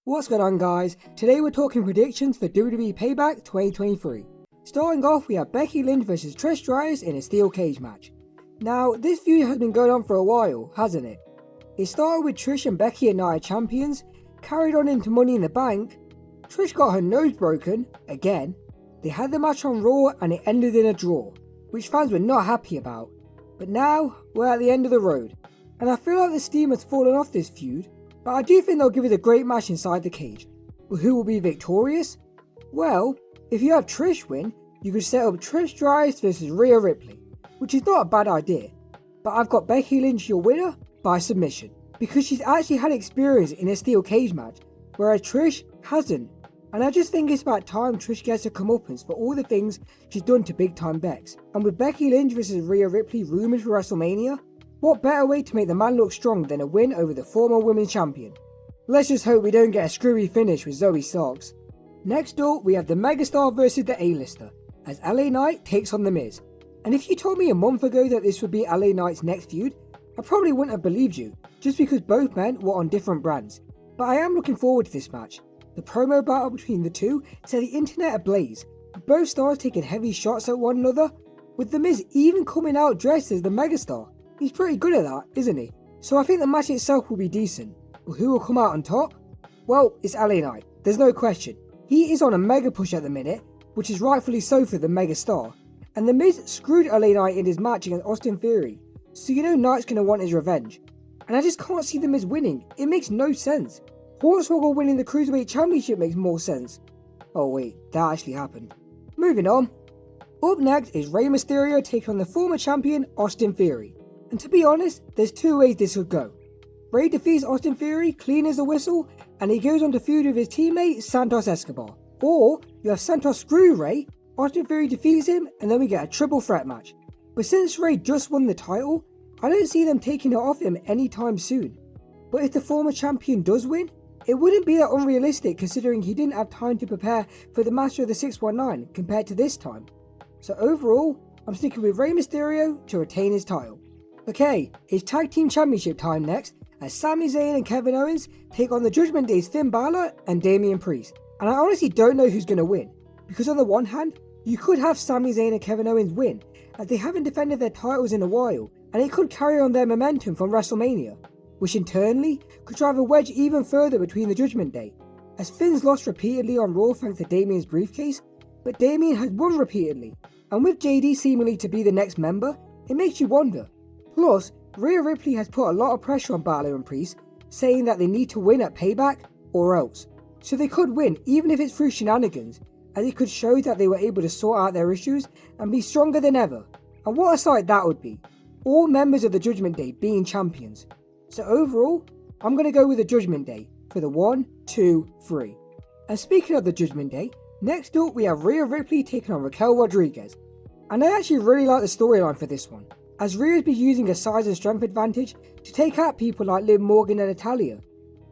What's going on, guys? Today we're talking predictions for WWE Payback 2023. Starting off, we have Becky Lynch vs Trish Stratus in a steel cage match. Now, this feud has been going on for a while, hasn't it? It started with Trish and Becky at Night Champions, carried on into Money in the Bank. Trish got her nose broken, again. They had the match on Raw and it ended in a draw, which fans were not happy about. But now, we're at the end of the road, and I feel like the steam has fallen off this feud. But I do think they'll give it a great match inside the cage. But who will be victorious? Well, if you have Trish win, you could set up Trish Stratus vs Rhea Ripley, which is not a bad idea. But I've got Becky Lynch your winner by submission, because she's actually had experience in a steel cage match, whereas Trish hasn't. And I just think it's about time Trish gets her comeuppance for all the things she's done to big time Becks. And with Becky Lynch vs Rhea Ripley rumoured for WrestleMania, what better way to make the man look strong than a win over the former women's champion? Let's just hope we don't get a screwy finish with Zoe Starks. Next up, we have the Megastar versus the A-lister, as LA Knight takes on The Miz. And if you told me a month ago that this would be LA Knight's next feud, I probably wouldn't have believed you, just because both men were on different brands. But I am looking forward to this match. The promo battle between the two set the internet ablaze, with both stars taking heavy shots at one another, with The Miz even coming out dressed as the Megastar. He's pretty good at that, isn't he? So I think the match itself will be decent. But who will come out on top? Well, it's LA Knight, there's no question. He is on a mega push at the minute, which is rightfully so for the Megastar. And The Miz screwed LA Knight in his match against Austin Theory, so you know Knight's going to want his revenge. And I just can't see The Miz winning, it makes no sense. Hornswoggle winning the Cruiserweight Championship makes more sense. Oh wait, that actually happened. Moving on. Up next is Rey Mysterio taking on the former champion Austin Theory. And to be honest, there's two ways this could go. Rey defeats Austin Theory clean as a whistle, and he goes on to feud with his teammate Santos Escobar. Or you have Santos screw Rey, Austin Theory defeats him, and then we get a triple threat match. But since Rey just won the title, I don't see them taking it off him anytime soon. But if the former champion does win, it wouldn't be that unrealistic considering he didn't have time to prepare for the Master of the 619 compared to this time. So overall, I'm sticking with Rey Mysterio to retain his title. Okay, it's Tag Team Championship time next, as Sami Zayn and Kevin Owens take on the Judgment Day's Finn Balor and Damian Priest. And I honestly don't know who's going to win, because on the one hand, you could have Sami Zayn and Kevin Owens win, as they haven't defended their titles in a while, and it could carry on their momentum from WrestleMania, which internally could drive a wedge even further between the Judgment Day, as Finn's lost repeatedly on Raw thanks to Damian's briefcase, but Damian has won repeatedly, and with JD seemingly to be the next member, it makes you wonder. Plus, Rhea Ripley has put a lot of pressure on Balor and Priest, saying that they need to win at Payback or else. So they could win even if it's through shenanigans, as it could show that they were able to sort out their issues and be stronger than ever. And what a sight that would be, all members of the Judgment Day being champions. So overall, I'm going to go with the Judgment Day for the 1, 2, 3. And speaking of the Judgment Day, next up we have Rhea Ripley taking on Raquel Rodriguez. And I actually really like the storyline for this one, as Rhea's been using a size and strength advantage to take out people like Liv Morgan and Natalya.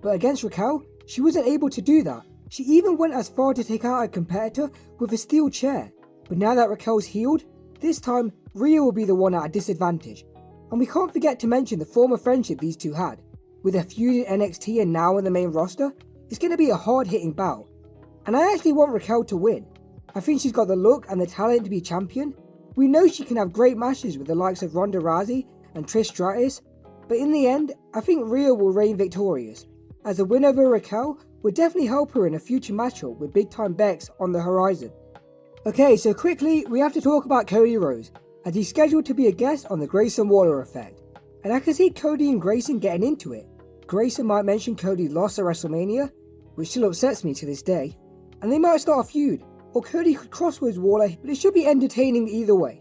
But against Raquel, she wasn't able to do that. She even went as far to take out a competitor with a steel chair. But now that Raquel's healed, this time Rhea will be the one at a disadvantage. And we can't forget to mention the former friendship these two had. With their feud in NXT and now on the main roster, it's going to be a hard-hitting bout. And I actually want Raquel to win. I think she's got the look and the talent to be champion. We know she can have great matches with the likes of Ronda Rousey and Trish Stratus, but in the end, I think Rhea will reign victorious, as a win over Raquel would definitely help her in a future matchup with big time Becks on the horizon. Okay, so quickly, we have to talk about Cody Rhodes, as he's scheduled to be a guest on the Grayson Waller effect, and I can see Cody and Grayson getting into it. Grayson might mention Cody lost at WrestleMania, which still upsets me to this day, and they might start a feud, or Cody could crosswords Waller, but it should be entertaining either way.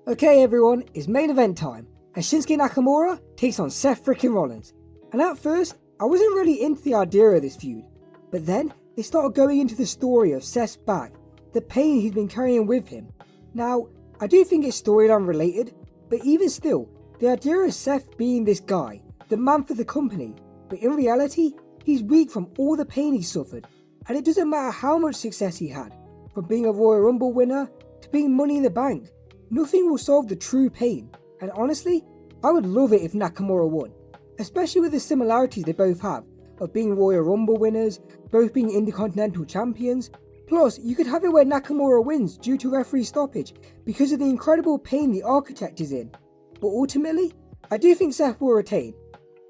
Okay everyone, it's main event time, as Shinsuke Nakamura takes on Seth freaking Rollins. And at first, I wasn't really into the idea of this feud, but then they started going into the story of Seth's back, the pain he's been carrying with him. Now, I do think it's storyline related, but even still, the idea of Seth being this guy, the man for the company, but in reality, he's weak from all the pain he suffered, and it doesn't matter how much success he had. From being a Royal Rumble winner to being Money in the Bank, nothing will solve the true pain, and honestly, I would love it if Nakamura won, especially with the similarities they both have, of being Royal Rumble winners, both being Intercontinental Champions. Plus, you could have it where Nakamura wins due to referee stoppage because of the incredible pain the Architect is in. But ultimately, I do think Seth will retain,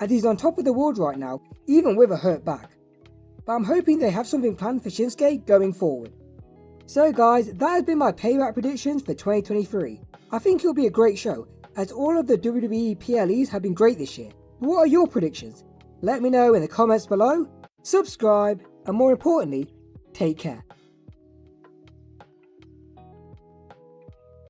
as he's on top of the world right now, even with a hurt back. But I'm hoping they have something planned for Shinsuke going forward. So guys, that has been my payback predictions for 2023. I think it'll be a great show, as all of the WWE PLEs have been great this year. What are your predictions? Let me know in the comments below, subscribe, and more importantly, take care.